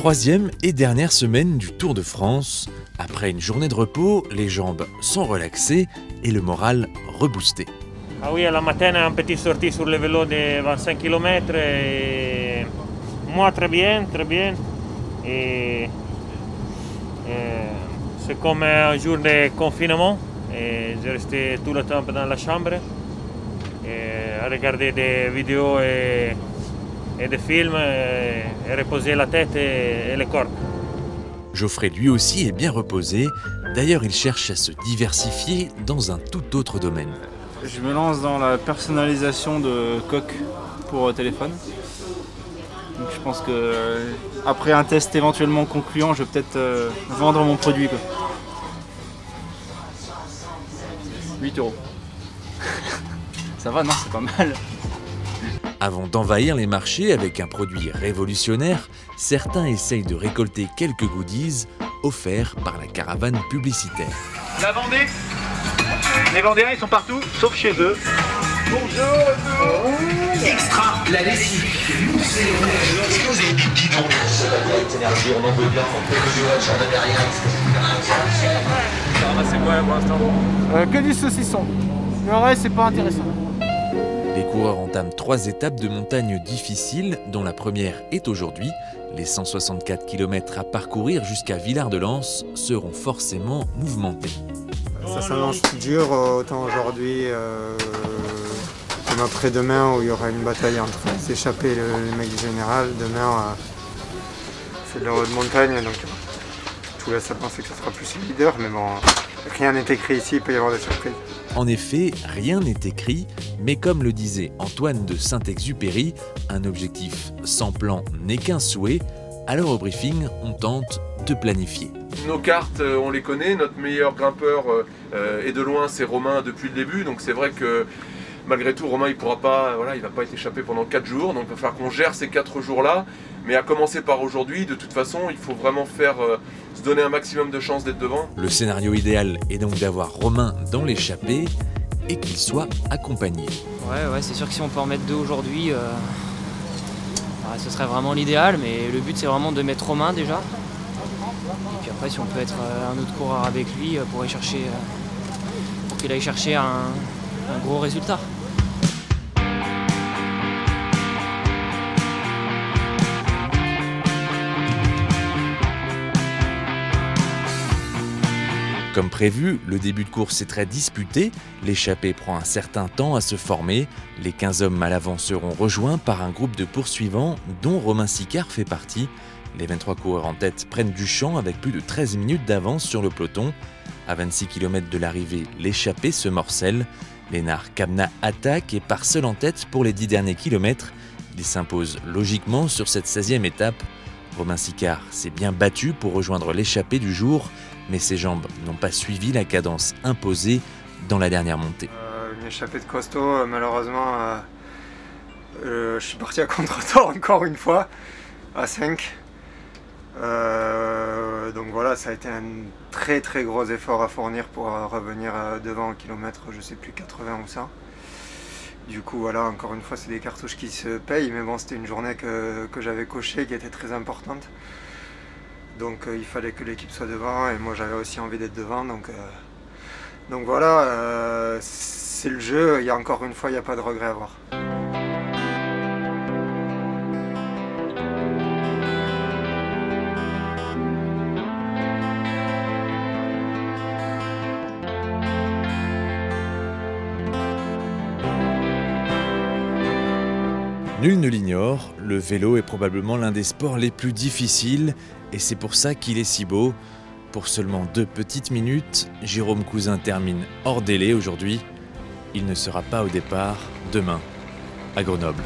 Troisième et dernière semaine du Tour de France. Après une journée de repos, les jambes sont relaxées et le moral reboosté. Ah oui, à la matin, une petite sortie sur le vélo de 25 km. Et moi, très bien, très bien. Et c'est comme un jour de confinement. Et j'ai resté tout le temps dans la chambre et à regarder des vidéos et des films et reposer la tête et le corps. Geoffrey lui aussi est bien reposé. D'ailleurs, il cherche à se diversifier dans un tout autre domaine. Je me lance dans la personnalisation de coques pour téléphone. Donc je pense que après un test éventuellement concluant, je vais peut-être vendre mon produit, quoi. 8 €. Ça va, non, c'est pas mal. Avant d'envahir les marchés avec un produit révolutionnaire, certains essayent de récolter quelques goodies offerts par la caravane publicitaire. La Vendée, les Vendéens ils sont partout, sauf chez eux. Bonjour. Extra, la lessive. Est-ce que vous avez du bidon? Énergie, on en veut bien, on peut que du watch, on n'avait rien. C'est quoi pour l'instant? Que du saucisson. Le reste, c'est pas intéressant. Les coureurs entament 3 étapes de montagne difficiles, dont la première est aujourd'hui. Les 164 km à parcourir jusqu'à Villard-de-Lans seront forcément mouvementés. Ça s'annonce dur, autant aujourd'hui comme après-demain où il y aura une bataille entre les échappés et les mecs du général. Demain, c'est de la haute montagne, donc tout laisse à penser que ce sera plus le leader, mais bon, rien n'est écrit ici, il peut y avoir des surprises. En effet, rien n'est écrit, mais comme le disait Antoine de Saint-Exupéry, un objectif sans plan n'est qu'un souhait, alors au briefing, on tente de planifier. Nos cartes, on les connaît, notre meilleur grimpeur est de loin, c'est Romain depuis le début, donc c'est vrai que malgré tout, Romain il va pas être échappé pendant 4 jours, donc il va falloir qu'on gère ces 4 jours-là, mais à commencer par aujourd'hui, de toute façon, il faut vraiment se donner un maximum de chances d'être devant. Le scénario idéal est donc d'avoir Romain dans l'échappée et qu'il soit accompagné. Ouais, c'est sûr que si on peut en mettre 2 aujourd'hui, ce serait vraiment l'idéal, mais le but c'est vraiment de mettre Romain déjà. Et puis après, si on peut être un autre coureur avec lui pour qu'il aille chercher un gros résultat. Comme prévu, le début de course est très disputé, l'échappée prend un certain temps à se former, les 15 hommes à l'avant seront rejoints par un groupe de poursuivants dont Romain Sicard fait partie. Les 23 coureurs en tête prennent du champ avec plus de 13 minutes d'avance sur le peloton. À 26 km de l'arrivée, l'échappée se morcelle. Lénard Kamna attaque et part seul en tête pour les 10 derniers kilomètres. Il s'impose logiquement sur cette 16e étape. Romain Sicard s'est bien battu pour rejoindre l'échappée du jour, mais ses jambes n'ont pas suivi la cadence imposée dans la dernière montée. Une échappée de costaud, malheureusement, je suis parti à contre-temps encore une fois, à 5. Donc voilà, ça a été un très très gros effort à fournir pour revenir devant au kilomètre, je sais plus, 80 ou ça. Du coup voilà, encore une fois, c'est des cartouches qui se payent, mais bon, c'était une journée que j'avais cochée, qui était très importante. Donc il fallait que l'équipe soit devant, et moi j'avais aussi envie d'être devant, donc voilà, c'est le jeu, il y a encore une fois, il n'y a pas de regret à avoir. Nul ne l'ignore, le vélo est probablement l'un des sports les plus difficiles et c'est pour ça qu'il est si beau. Pour seulement 2 petites minutes, Jérôme Cousin termine hors délai aujourd'hui. Il ne sera pas au départ demain à Grenoble.